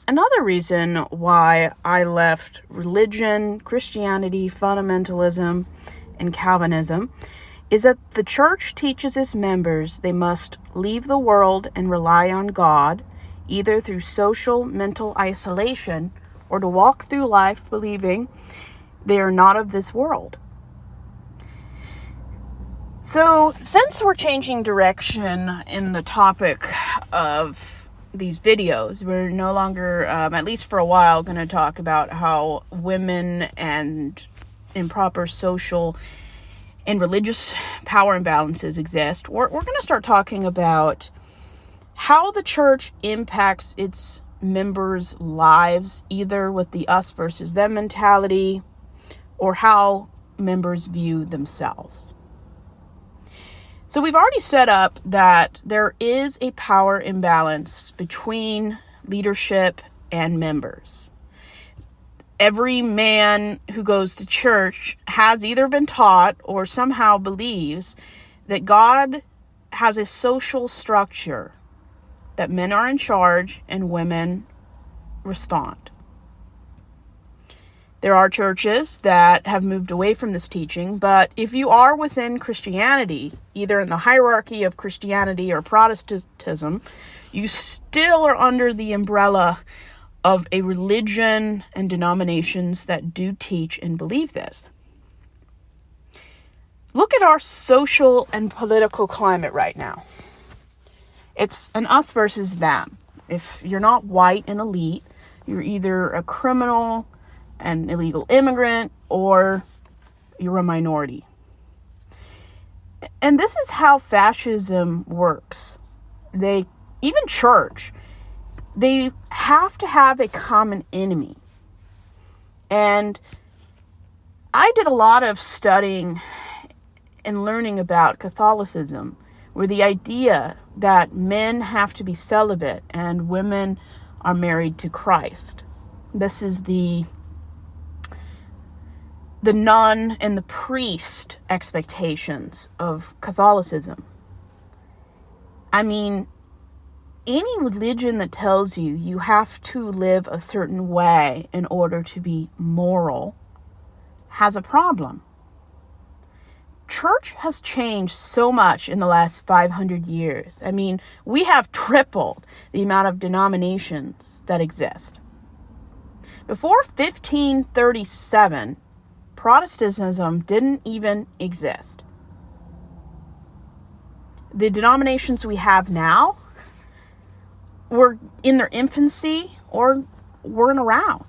another reason why I left religion, Christianity, fundamentalism, and Calvinism is that the church teaches its members they must leave the world and rely on God, either through social mental isolation or to walk through life believing they are not of this world. So, since we're changing direction in the topic of these videos, we're no longer, at least for a while, going to talk about how women and improper social and religious power imbalances exist. We're going to start talking about how the church impacts its members' lives, either with the us versus them mentality or how members view themselves. So we've already set up that there is a power imbalance between leadership and members. Every man who goes to church has either been taught or somehow believes that God has a social structure, that men are in charge and women respond. There are churches that have moved away from this teaching, but if you are within Christianity, either in the hierarchy of Christianity or Protestantism, you still are under the umbrella of a religion and denominations that do teach and believe this. Look at our social and political climate right now. It's an us versus them. If you're not white and elite, you're either a criminal, an illegal immigrant, or you're a minority. And this is how fascism works. Even church, they have to have a common enemy. And I did a lot of studying and learning about Catholicism, where the idea that men have to be celibate and women are married to Christ. This is the nun and the priest expectations of Catholicism. I mean, any religion that tells you you have to live a certain way in order to be moral has a problem. Church has changed so much in the last 500 years. I mean, we have tripled the amount of denominations that exist. Before 1537, Protestantism didn't even exist. The denominations we have now were in their infancy or weren't around.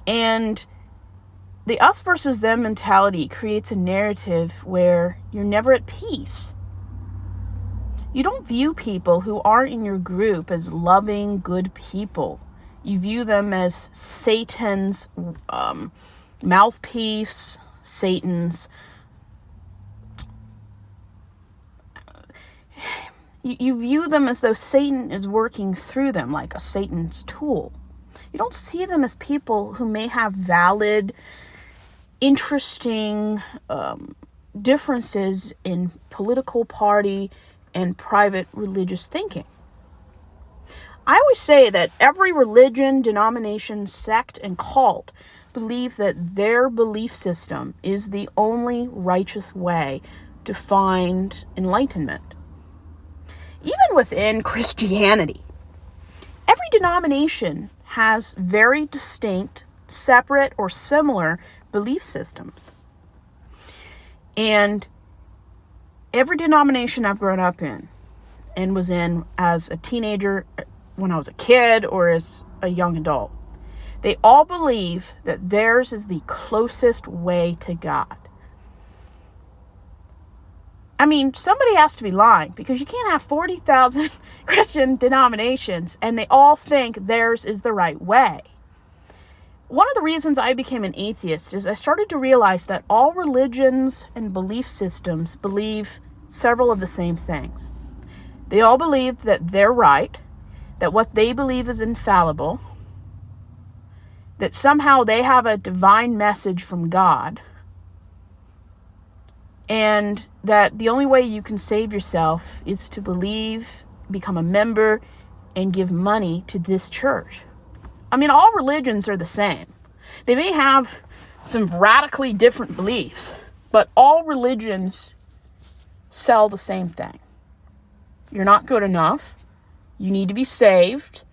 And the us versus them mentality creates a narrative where you're never at peace. You don't view people who aren't in your group as loving, good people. You view them as Satan's mouthpiece, Satan's... You view them as though Satan is working through them, like a Satan's tool. You don't see them as people who may have valid, interesting differences in political party and private religious thinking. I always say that every religion, denomination, sect, and cult believe that their belief system is the only righteous way to find enlightenment. Even within Christianity, every denomination has very distinct, separate, or similar belief systems. And every denomination I've grown up in and was in as a teenager, when I was a kid, or as a young adult, they all believe that theirs is the closest way to God. I mean, somebody has to be lying, because you can't have 40,000 Christian denominations and they all think theirs is the right way. One of the reasons I became an atheist is I started to realize that all religions and belief systems believe several of the same things. They all believe that they're right, that what they believe is infallible, that somehow they have a divine message from God, and that the only way you can save yourself is to believe, become a member, and give money to this church. I mean, all religions are the same. They may have some radically different beliefs, but all religions sell the same thing. You're not good enough. You need to be saved.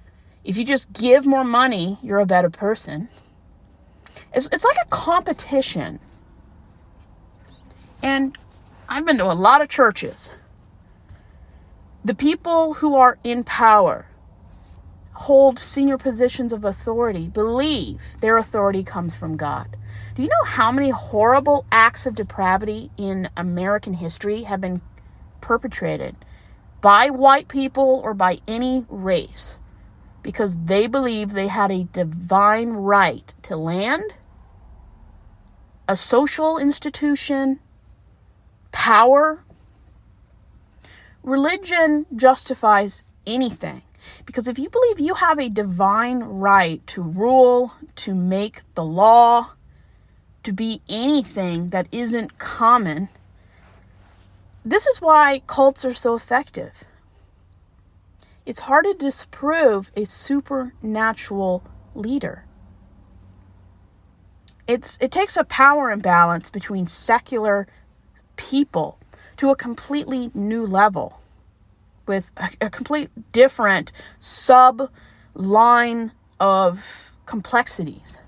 If you just give more money, you're a better person. It's like a competition. And I've been to a lot of churches. The people who are in power, hold senior positions of authority, believe their authority comes from God. Do you know how many horrible acts of depravity in American history have been perpetrated by white people or by any race because they believed they had a divine right to land, a social institution, power? Religion justifies anything. Because if you believe you have a divine right to rule, to make the law, to be anything that isn't common, this is why cults are so effective. It's hard to disprove a supernatural leader. It takes a power imbalance between secular people to a completely new level with a complete different sub-line of complexities.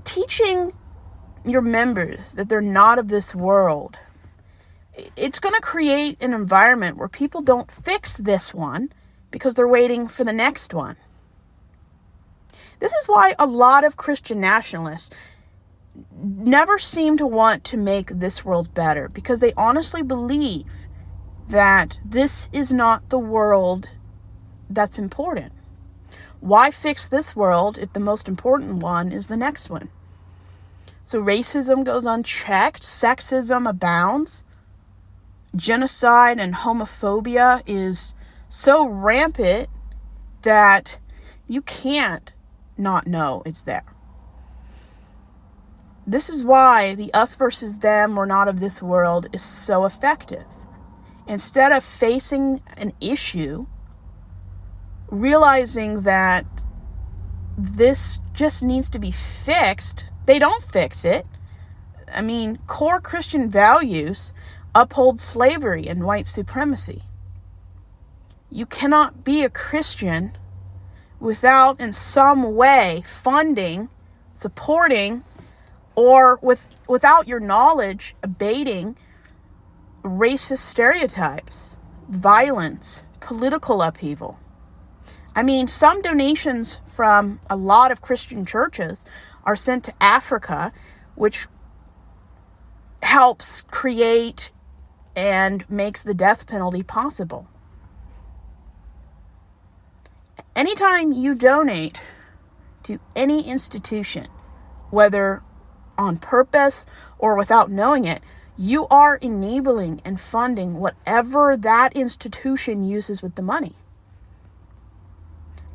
Teaching your members that they're not of this world, it's going to create an environment where people don't fix this one because they're waiting for the next one. This is why a lot of Christian nationalists never seem to want to make this world better, because they honestly believe that this is not the world that's important. Why fix this world if the most important one is the next one? So racism goes unchecked, sexism abounds, genocide and homophobia is so rampant that you can't not know it's there. This is why the us versus them, we're not of this world is so effective. Instead of facing an issue, realizing that this just needs to be fixed, they don't fix it. I mean, core Christian values uphold slavery and white supremacy. You cannot be a Christian without in some way funding, supporting, or without your knowledge abating racist stereotypes, violence, political upheaval. I mean, some donations from a lot of Christian churches are sent to Africa, which helps create and makes the death penalty possible. Anytime you donate to any institution, whether on purpose or without knowing it, you are enabling and funding whatever that institution uses with the money.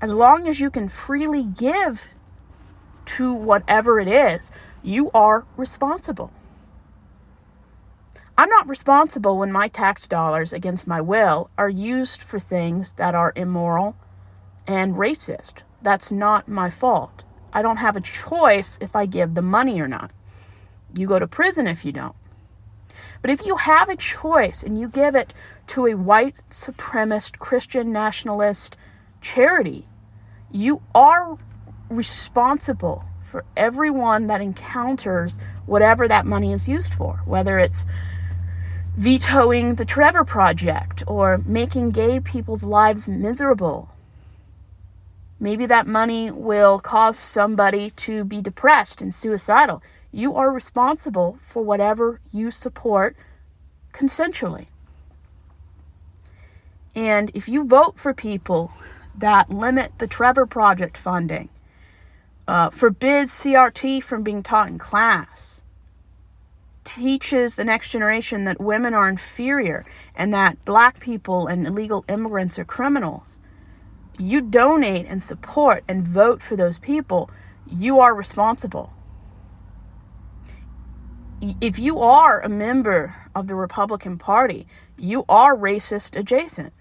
As long as you can freely give to whatever it is, you are responsible. I'm not responsible when my tax dollars against my will are used for things that are immoral and racist. That's not my fault. I don't have a choice if I give the money or not. You go to prison if you don't. But if you have a choice and you give it to a white supremacist Christian nationalist charity, you are responsible for everyone that encounters whatever that money is used for, whether it's vetoing the Trevor Project or making gay people's lives miserable. Maybe that money will cause somebody to be depressed and suicidal. You are responsible for whatever you support consensually. And if you vote for people that limit the Trevor Project funding, forbids CRT from being taught in class, teaches the next generation that women are inferior and that black people and illegal immigrants are criminals, you donate and support and vote for those people, you are responsible. If you are a member of the Republican Party, you are racist adjacent.